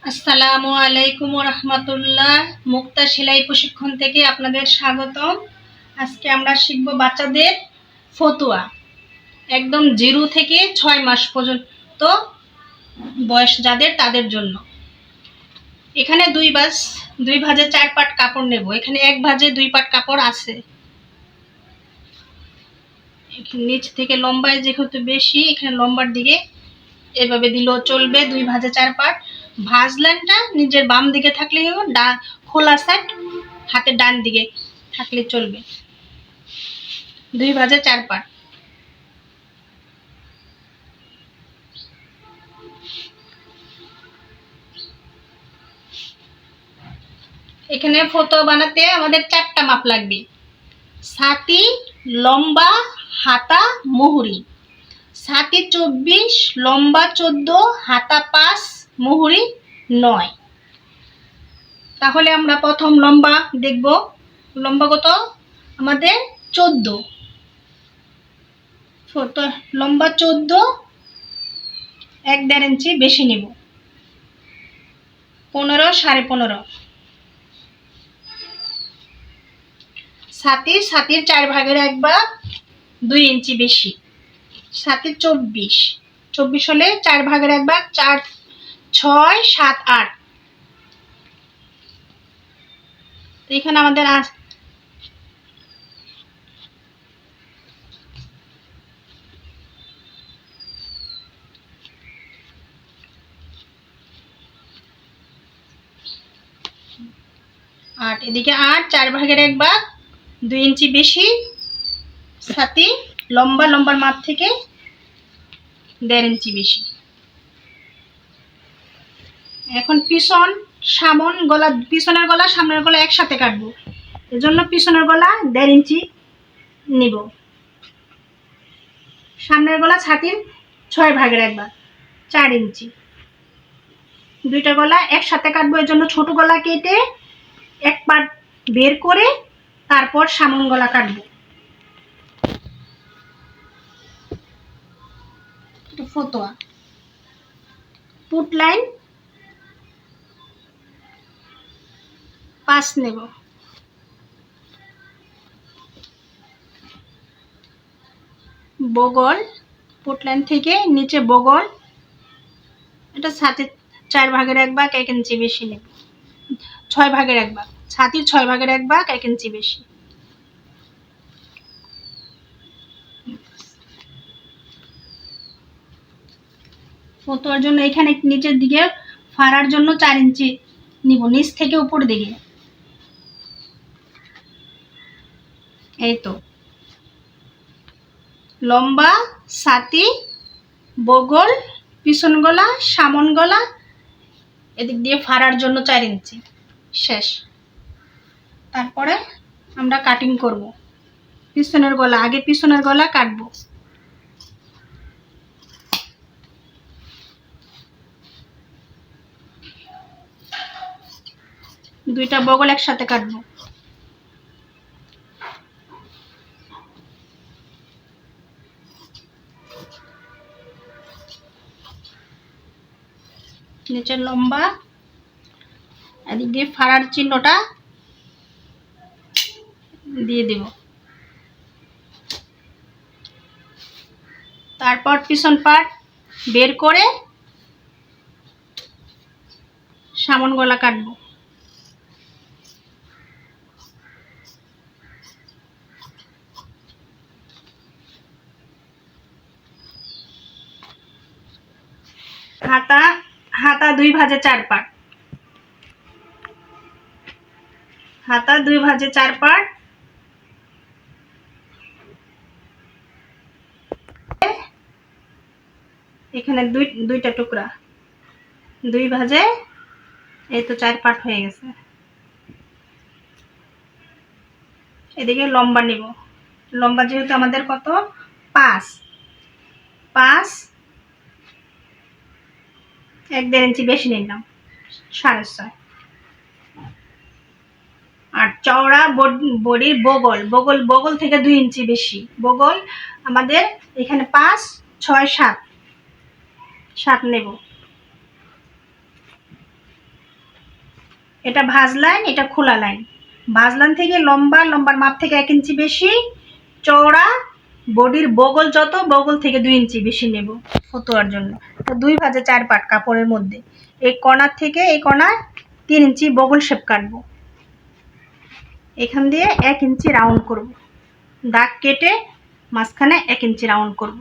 আসসালামু আলাইকুম রহমতুল্লাহ। মুক্তা সেলাই প্রশিক্ষণ থেকে আপনাদের স্বাগতম। আজকে আমরা শিখব বাচ্চাদের ফতুয়া, একদম 0 থেকে 6 মাস পর্যন্ত বয়স যাদের, তাদের জন্য। এখানে দুই ভাঁজে 4 পাট কাপড় নেব। এখানে 1 ভাঁজে 2 পাট কাপড় আছে। নিচ থেকে লম্বায় যেহেতু বেশি, এখানে লম্বার দিকে এভাবে দিলেও চলবে। 2 ভাঁজে 4 পাট। ভাঁজ লাইনটা নিজের বাম দিকে থাকলে, খোলা সাইড হাতের ডান দিকে থাকলে চলবে। 2 ভাঁজে 4 পাট। এখানে ফটো বানাতে আমাদের 4টা মাপ লাগবে: ছাতি, লম্বা, হাতা, মুহুরি। ছাতি 24, লম্বা 14, হাতা 5, মুহুরি 9। তাহলে আমরা প্রথম লম্বা দেখব। লম্বা কত আমাদের? 14। লম্বা 14, 1.5 ইঞ্চি বেশি নেব। 15, 15.5। ছাতির 4 ভাগের 1 ভাগ, 2 ইঞ্চি বেশি। ছাতির 24 হলে 4 ভাগের 1 ভাগ, 4, 6, 7, 8। এখানে আমাদের আট, এদিকে 8, 4 ভাগের 1 ভাগ, 2 ইঞ্চি বেশি। ছাতি লম্বার মাপ থেকে 1.5 ইঞ্চি বেশি। এখন পিছন, সামন, গলা, পিছনের গলা সামনের গলা একসাথে কাটবো। এজন্য পিছনের গলা 1.5 ইঞ্চি নিব। সামনের গলা ছাতির 6 ভাগের 1 ভাগ, 4 ইঞ্চি। দুইটা গলা একসাথে কাটবো। এর জন্য ছোট গলা কেটে 1 পাট বের করে তারপর সামন গলা কাটবো। ফতোয়া পুট লাইন 5 নেব। বগল, পুট লাইন থেকে নিচে বগল, এটা ছাতির 4 ভাগের 1 ভাগ, 1 ইঞ্চি বেশি নেব। 6 ভাগের 1 ভাগ, ছাতির 6 ভাগের 1 ভাগ, 1 ইঞ্চি বেশি। ফতোয়ার জন্য এখানে নিচের দিকে ফাড়ার জন্য 4 ইঞ্চি নিব, নিচ থেকে উপর দিকে। এই তো লম্বা, ছাতি, বগল, পিছন গলা, সামন গলা, এদিক দিয়ে ফাড়ার জন্য 4 ইঞ্চি শেষ। তারপরে আমরা কাটিং করব। পিছনের গলা, আগে পিছনের গলা কাটবো। দুইটা বগল একসাথে কাটবো। নিচের লম্বা, এদিক দিয়ে ফাড়ার চিহ্নটা দিয়ে দেব। তারপর পিছন পাট বের করে সামন গলা কাটবো। হাতা 2 ভাঁজে 4 পাট। হাতা 2 ভাঁজে 4 পাট। এখানে দুইটা টুকরা 2 ভাঁজে, এই তো 4 পাট হয়ে গেছে। এদিকে লম্বা নিব। লম্বা যেহেতু আমাদের কত? 5, 1.5 ইঞ্চি বেশি নিলাম, 6.5। আর চওড়া বডির বগল থেকে 2 ইঞ্চি বেশি। বগল আমাদের এখানে 5, 6, 7 নেব। এটা ভাঁজ লাইন, এটা খোলা লাইন। ভাঁজ লাইন থেকে লম্বার মাপ থেকে 1 ইঞ্চি বেশি, চওড়া বডির বগল যত, বগল থেকে 2 ইঞ্চি বেশি নেব ফতুয়ার জন্য। তো 2 ভাঁজে 4 পাট কাপড়ের মধ্যে এই কর্নার থেকে এই কর্নার 3 ইঞ্চি বগল শেপ কাটবো। এখান দিয়ে 1 ইঞ্চি রাউন্ড করব, দাগ কেটে মাঝখানে 1 ইঞ্চি রাউন্ড করব।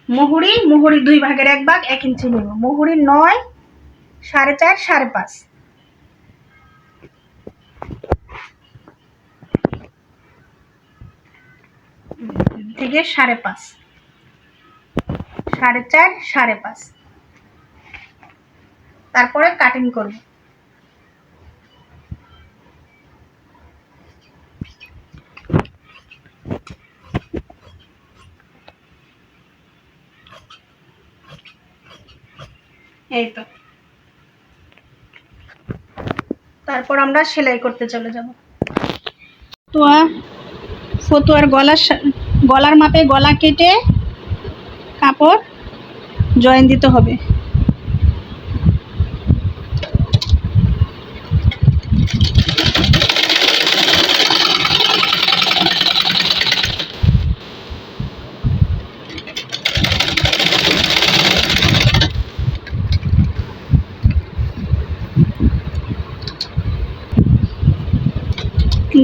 মুহুরি 2 ভাগের 1 ভাগ 1 ইঞ্চি নেব। মুহুরি 9, 4.5, 5.5 থেকে 5.5, 4.5, 5.5। তারপরে কাটিং করব। এই তো, তারপর আমরা সেলাই করতে চলে যাব। ফতুয়ার গলার মাপে গলা কেটে কাপড় জয়েন দিতে হবে।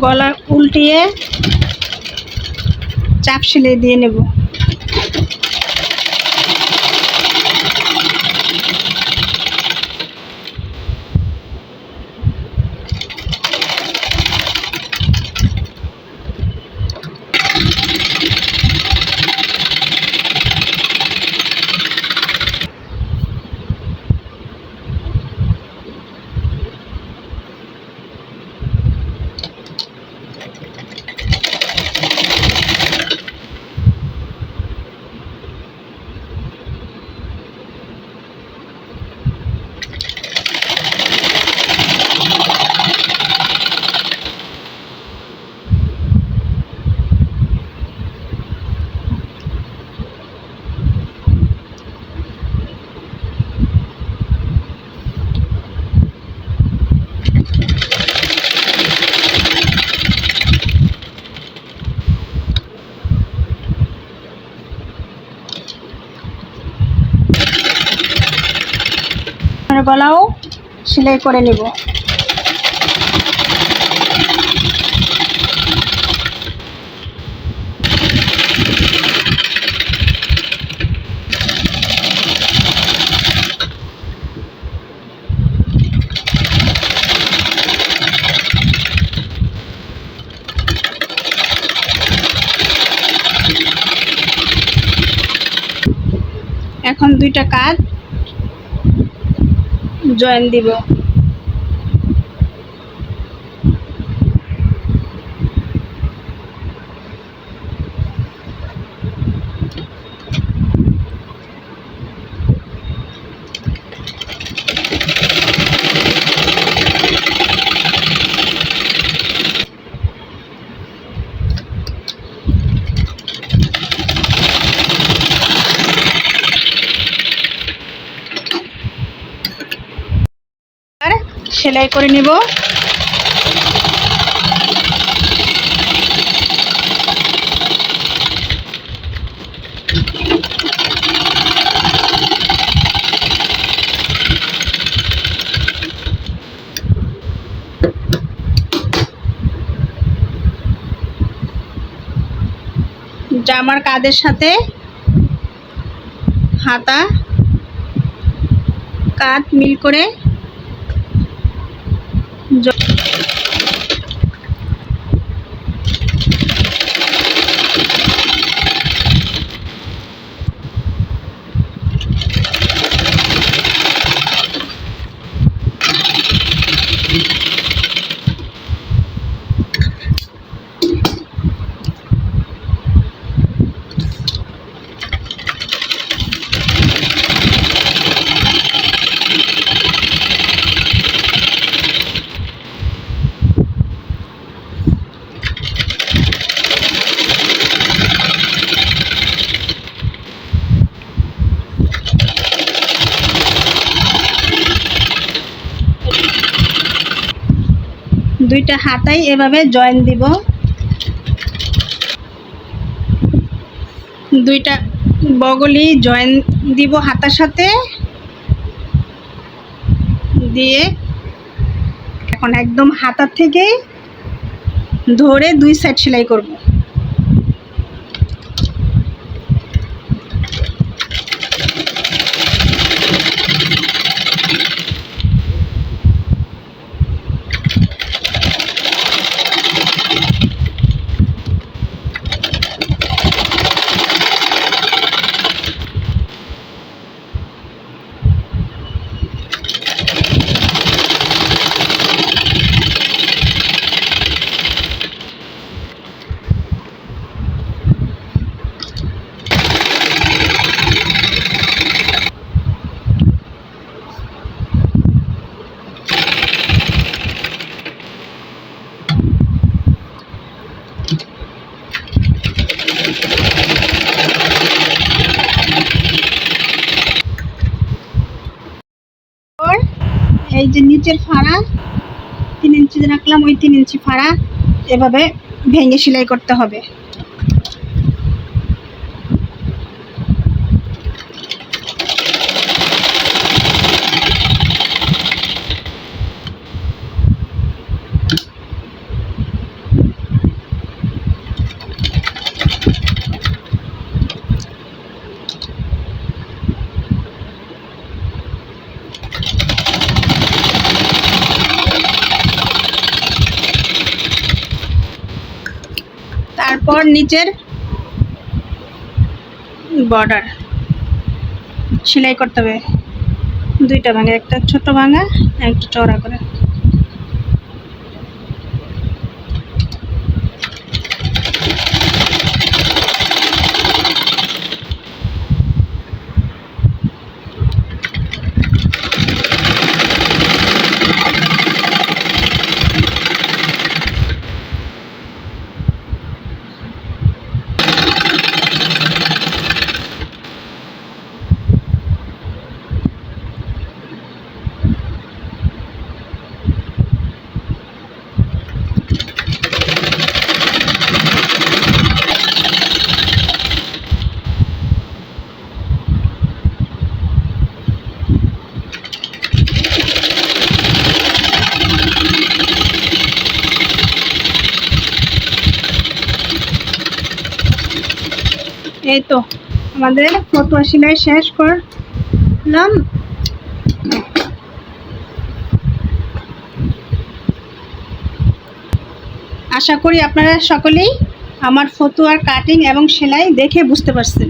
গলা উল্টিয়ে চাপ সেলাই দিয়ে নেব। গলাও সেলাই করে নেব। এখন 2টা কাঁধ জয়েন দিব। আর সেলাই করে নেব। জামার কাঁধের সাথে হাতা কাঁধ মিল করে দুইটা হাতায় এভাবে জয়েন দিব, দুইটা বগলই জয়েন দিব হাতার সাথে দিয়ে এখন একদম হাতার থেকে ধরে দুই সাইড সেলাই করব। এই যে নিচের ফাড়া 3 ইঞ্চি রাখলাম, ওই 3 ইঞ্চি ফাড়া এভাবে ভেঙে সেলাই করতে হবে। তারপর নিচের বর্ডার সেলাই করতে হবে, দুইটা ভাঙা, একটা ছোট ভাঙা একটা চওড়া করে। এই তো আমাদের ফতুয়া সেলাই শেষ করলাম। আশা করি আপনারা সকলেই আমার ফতুয়ার কাটিং এবং সেলাই দেখে বুঝতে পারছেন।